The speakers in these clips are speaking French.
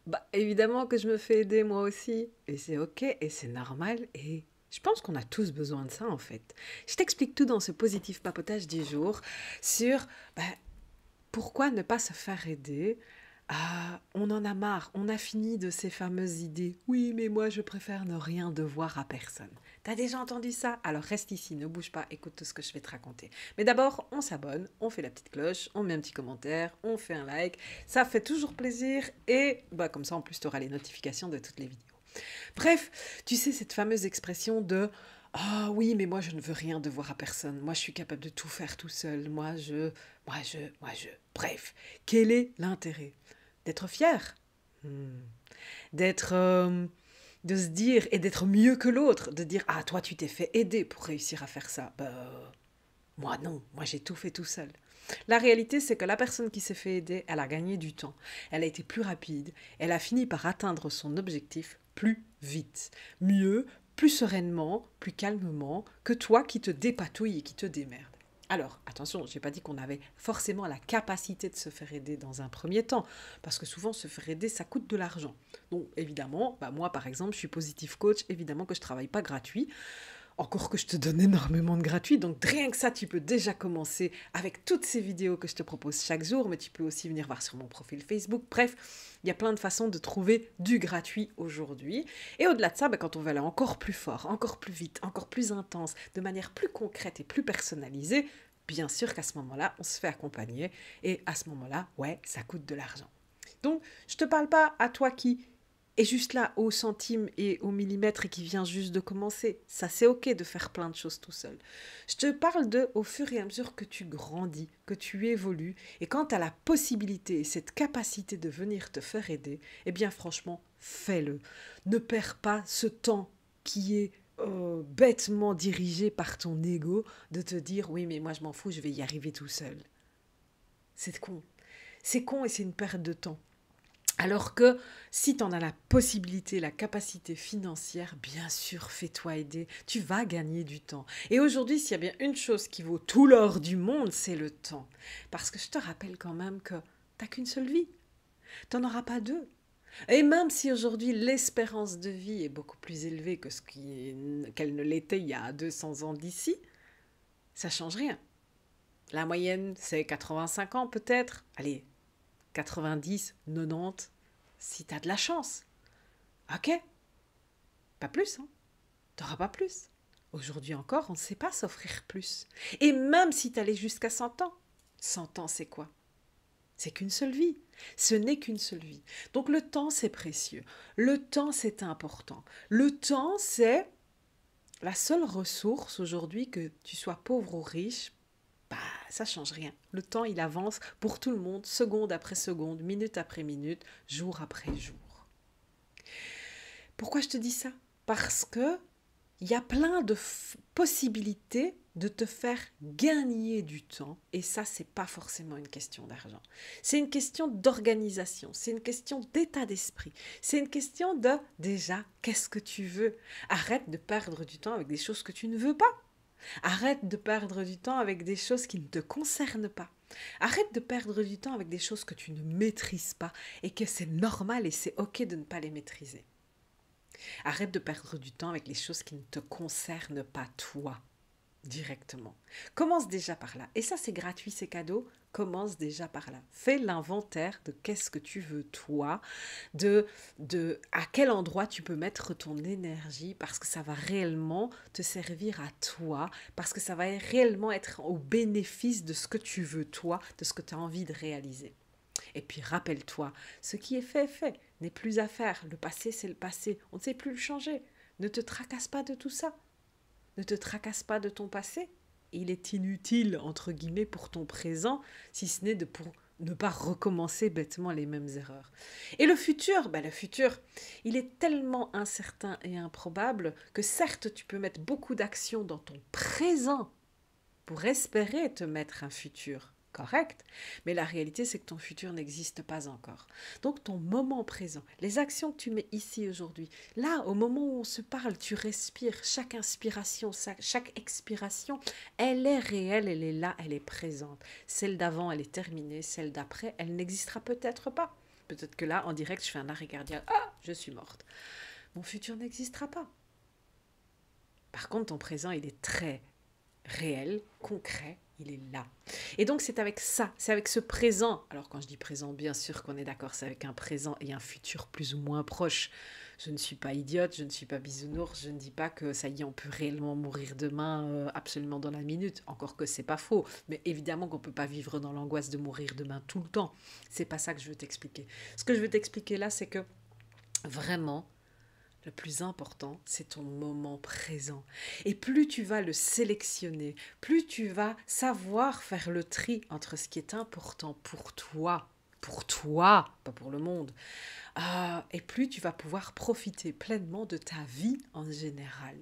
Bah, évidemment que je me fais aider moi aussi. Et c'est ok, et c'est normal, et je pense qu'on a tous besoin de ça en fait. Je t'explique tout dans ce positif papotage du jour sur bah, pourquoi ne pas se faire aider. On en a marre, on a fini de ces fameuses idées. Oui, mais moi je préfère ne rien devoir à personne. T'as déjà entendu ça? Alors reste ici, ne bouge pas, écoute tout ce que je vais te raconter. Mais d'abord, on s'abonne, on fait la petite cloche, on met un petit commentaire, on fait un like. Ça fait toujours plaisir et bah, comme ça en plus tu auras les notifications de toutes les vidéos. Bref, tu sais cette fameuse expression de ah oui, mais moi je ne veux rien devoir à personne. Moi je suis capable de tout faire tout seul. Moi je. Bref, quel est l'intérêt? D'être fier? Hmm. D'être. De se dire et d'être mieux que l'autre. De dire ah, toi tu t'es fait aider pour réussir à faire ça. Bah, moi non, moi j'ai tout fait tout seul. La réalité, c'est que la personne qui s'est fait aider, elle a gagné du temps, elle a été plus rapide, elle a fini par atteindre son objectif plus vite, mieux, plus sereinement, plus calmement que toi qui te dépatouilles et qui te démerdes. Alors, attention, je n'ai pas dit qu'on avait forcément la capacité de se faire aider dans un premier temps, parce que souvent se faire aider, ça coûte de l'argent. Donc, évidemment, bah moi par exemple, je suis positive coach, évidemment que je ne travaille pas gratuit, encore que je te donne énormément de gratuit, donc rien que ça, tu peux déjà commencer avec toutes ces vidéos que je te propose chaque jour, mais tu peux aussi venir voir sur mon profil Facebook. Bref, il y a plein de façons de trouver du gratuit aujourd'hui. Et au-delà de ça, quand on veut aller encore plus fort, encore plus vite, encore plus intense, de manière plus concrète et plus personnalisée, bien sûr qu'à ce moment-là, on se fait accompagner. Et à ce moment-là, ouais, ça coûte de l'argent. Donc, je ne te parle pas à toi qui est juste là au centime et au millimètre et qui vient juste de commencer. Ça, c'est ok de faire plein de choses tout seul. Je te parle de au fur et à mesure que tu grandis, que tu évolues, et quand tu as la possibilité et cette capacité de venir te faire aider, eh bien franchement, fais-le. Ne perds pas ce temps qui est bêtement dirigé par ton ego de te dire oui mais moi je m'en fous, je vais y arriver tout seul. C'est con. C'est con et c'est une perte de temps. Alors que si tu en as la possibilité, la capacité financière, bien sûr, fais-toi aider. Tu vas gagner du temps. Et aujourd'hui, s'il y a bien une chose qui vaut tout l'or du monde, c'est le temps. Parce que je te rappelle quand même que t'as qu'une seule vie. T'en auras pas deux. Et même si aujourd'hui l'espérance de vie est beaucoup plus élevée que qu'elle ne l'était il y a 200 ans d'ici, ça change rien. La moyenne, c'est 85 ans peut-être. Allez, 90, 90, si t'as de la chance. Ok, pas plus, hein. T'auras pas plus. Aujourd'hui encore, on ne sait pas s'offrir plus. Et même si t'allais jusqu'à 100 ans, 100 ans c'est quoi? C'est qu'une seule vie. Ce n'est qu'une seule vie. Donc le temps c'est précieux. Le temps c'est important. Le temps c'est la seule ressource aujourd'hui, que tu sois pauvre ou riche, bah ça change rien. Le temps il avance pour tout le monde, seconde après seconde, minute après minute, jour après jour. Pourquoi je te dis ça? Parce que il y a plein de possibilités de te faire gagner du temps. Et ça, c'est pas forcément une question d'argent. C'est une question d'organisation. C'est une question d'état d'esprit. C'est une question de, déjà, qu'est-ce que tu veux? Arrête de perdre du temps avec des choses que tu ne veux pas. Arrête de perdre du temps avec des choses qui ne te concernent pas. Arrête de perdre du temps avec des choses que tu ne maîtrises pas et que c'est normal et c'est ok de ne pas les maîtriser. Arrête de perdre du temps avec les choses qui ne te concernent pas toi directement. Commence déjà par là. Et ça, c'est gratuit, c'est cadeau. Commence déjà par là. Fais l'inventaire de qu'est-ce que tu veux toi, de à quel endroit tu peux mettre ton énergie, parce que ça va réellement te servir à toi, parce que ça va réellement être au bénéfice de ce que tu veux toi, de ce que tu as envie de réaliser. Et puis rappelle-toi, ce qui est fait, n'est plus à faire. Le passé, c'est le passé. On ne sait plus le changer. Ne te tracasse pas de tout ça. Ne te tracasse pas de ton passé. Il est inutile, entre guillemets, pour ton présent, si ce n'est pour ne pas recommencer bêtement les mêmes erreurs. Et le futur, il est tellement incertain et improbable que certes, tu peux mettre beaucoup d'actions dans ton présent pour espérer te mettre un futur correct, mais la réalité c'est que ton futur n'existe pas encore. Donc ton moment présent, les actions que tu mets ici aujourd'hui, là au moment où on se parle, tu respires, chaque inspiration, chaque expiration, elle est réelle, elle est là, elle est présente. Celle d'avant, elle est terminée, celle d'après, elle n'existera peut-être pas. Peut-être que là, en direct, je fais un arrêt cardiaque. Ah, je suis morte. Mon futur n'existera pas. Par contre, ton présent, il est très réel, concret, il est là. Et donc, c'est avec ça, c'est avec ce présent. Alors, quand je dis présent, bien sûr qu'on est d'accord, c'est avec un présent et un futur plus ou moins proche. Je ne suis pas idiote, je ne suis pas bisounours, je ne dis pas que ça y est, on peut réellement mourir demain, absolument dans la minute. Encore que c'est pas faux. Mais évidemment qu'on ne peut pas vivre dans l'angoisse de mourir demain tout le temps. C'est pas ça que je veux t'expliquer. Ce que je veux t'expliquer là, c'est que vraiment, le plus important, c'est ton moment présent. Et plus tu vas le sélectionner, plus tu vas savoir faire le tri entre ce qui est important pour toi, pas pour le monde, et plus tu vas pouvoir profiter pleinement de ta vie en général.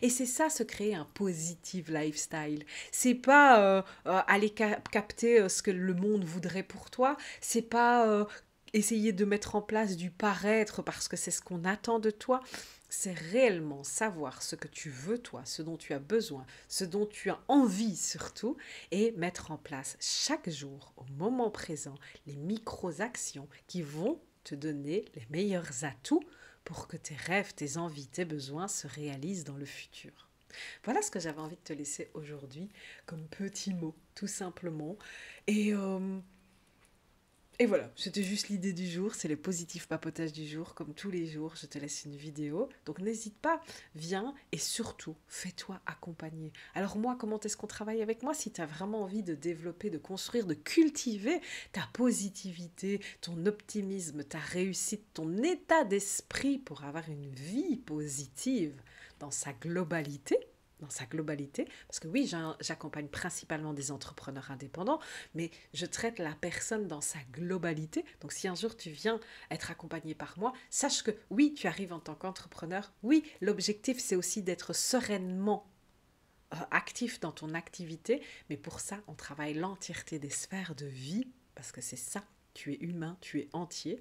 Et c'est ça, se créer un positive lifestyle. C'est pas aller capter ce que le monde voudrait pour toi. C'est pas essayer de mettre en place du paraître parce que c'est ce qu'on attend de toi. C'est réellement savoir ce que tu veux toi, ce dont tu as besoin, ce dont tu as envie surtout, et mettre en place chaque jour, au moment présent, les micro-actions qui vont te donner les meilleurs atouts pour que tes rêves, tes envies, tes besoins se réalisent dans le futur. Voilà ce que j'avais envie de te laisser aujourd'hui comme petit mot, tout simplement. Et, euh, et voilà, c'était juste l'idée du jour, c'est le positif papotage du jour. Comme tous les jours, je te laisse une vidéo. Donc n'hésite pas, viens et surtout, fais-toi accompagner. Alors moi, comment est-ce qu'on travaille avec moi? Si tu as vraiment envie de développer, de construire, de cultiver ta positivité, ton optimisme, ta réussite, ton état d'esprit pour avoir une vie positive dans sa globalité, parce que oui, j'accompagne principalement des entrepreneurs indépendants, mais je traite la personne dans sa globalité. Donc si un jour tu viens être accompagné par moi, sache que oui, tu arrives en tant qu'entrepreneur. Oui, l'objectif, c'est aussi d'être sereinement actif dans ton activité, mais pour ça, on travaille l'entièreté des sphères de vie, parce que c'est ça. Tu es humain, tu es entier.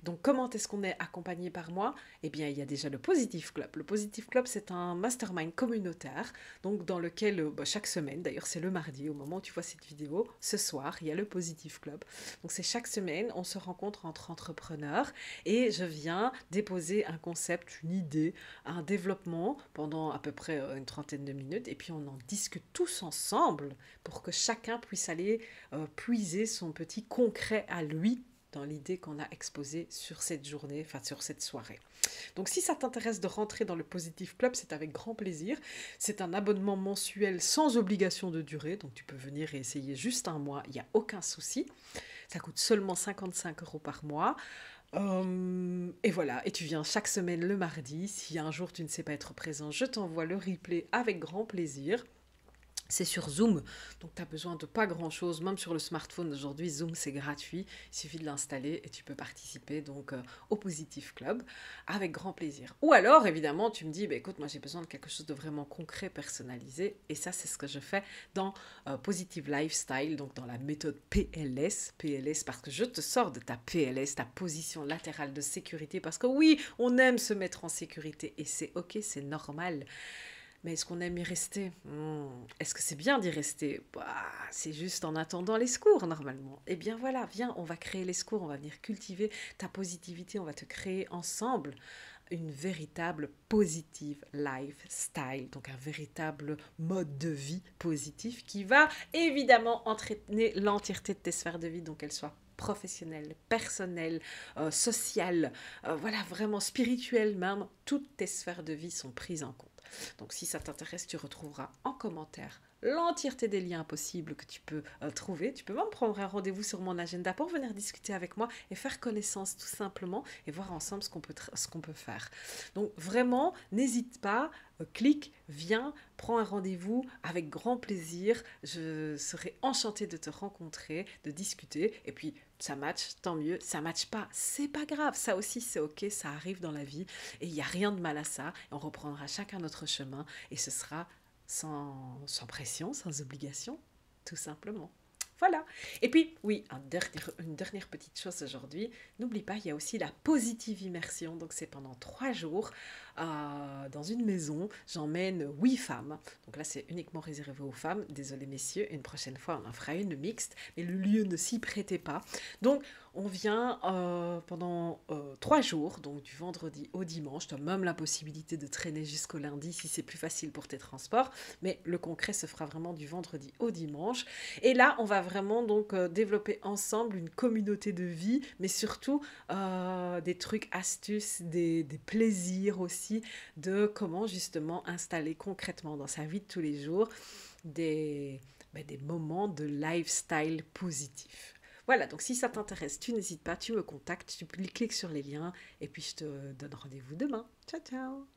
Donc, comment est-ce qu'on est accompagné par moi? Eh bien, il y a déjà le Positive Club. Le Positive Club, c'est un mastermind communautaire, donc dans lequel, chaque semaine, d'ailleurs, c'est le mardi, au moment où tu vois cette vidéo, ce soir, il y a le Positive Club. Donc, c'est chaque semaine, on se rencontre entre entrepreneurs et je viens déposer un concept, une idée, un développement pendant à peu près une trentaine de minutes et puis on en discute tous ensemble pour que chacun puisse aller puiser son petit concret à lui dans l'idée qu'on a exposée sur cette journée, enfin sur cette soirée. Donc si ça t'intéresse de rentrer dans le Positive Club, c'est avec grand plaisir. C'est un abonnement mensuel sans obligation de durée, donc tu peux venir et essayer juste un mois, il n'y a aucun souci. Ça coûte seulement 55 € par mois. Et voilà, et tu viens chaque semaine le mardi. Si un jour tu ne sais pas être présent, je t'envoie le replay avec grand plaisir. C'est sur Zoom, donc tu as besoin de pas grand-chose, même sur le smartphone aujourd'hui, Zoom c'est gratuit, il suffit de l'installer et tu peux participer donc au Positive Club avec grand plaisir. Ou alors évidemment tu me dis, bah, écoute, moi j'ai besoin de quelque chose de vraiment concret, personnalisé, et ça c'est ce que je fais dans Positive Lifestyle, donc dans la méthode PLS, parce que je te sors de ta PLS, ta position latérale de sécurité, parce que oui, on aime se mettre en sécurité et c'est ok, c'est normal. Mais est-ce qu'on aime y rester? Est-ce que c'est bien d'y rester? C'est juste en attendant les secours, normalement. Eh bien voilà, viens, on va créer les secours, on va venir cultiver ta positivité, on va te créer ensemble une véritable positive lifestyle, donc un véritable mode de vie positif qui va évidemment entraîner l'entièreté de tes sphères de vie, donc qu'elles soient professionnelles, personnelles, sociales, voilà, vraiment spirituelles même, toutes tes sphères de vie sont prises en compte. Donc si ça t'intéresse, tu retrouveras en commentaire l'entièreté des liens possibles que tu peux trouver. Tu peux même prendre un rendez-vous sur mon agenda pour venir discuter avec moi et faire connaissance tout simplement et voir ensemble ce qu'on peut faire. Donc vraiment, n'hésite pas, clique, viens, prends un rendez-vous avec grand plaisir. Je serai enchantée de te rencontrer, de discuter et puis ça match, tant mieux. Ça match pas, c'est pas grave. Ça aussi, c'est ok, ça arrive dans la vie et il n'y a rien de mal à ça. On reprendra chacun notre chemin et ce sera sans pression, sans obligation, tout simplement. Voilà. Et puis, oui, une dernière petite chose aujourd'hui. N'oublie pas, il y a aussi la positive immersion. Donc, c'est pendant 3 jours dans une maison, j'emmène 8 femmes. Donc là, c'est uniquement réservé aux femmes. Désolé messieurs, une prochaine fois, on en fera une mixte. Mais le lieu ne s'y prêtait pas. Donc, on vient pendant 3 jours, donc du vendredi au dimanche. Tu as même la possibilité de traîner jusqu'au lundi si c'est plus facile pour tes transports. Mais le concret se fera vraiment du vendredi au dimanche. Et là, on va vraiment donc développer ensemble une communauté de vie, mais surtout des trucs, astuces, des plaisirs aussi, de comment justement installer concrètement dans sa vie de tous les jours des moments de lifestyle positif. Voilà, donc si ça t'intéresse, tu n'hésites pas, tu me contactes, tu cliques sur les liens et puis je te donne rendez-vous demain. Ciao, ciao!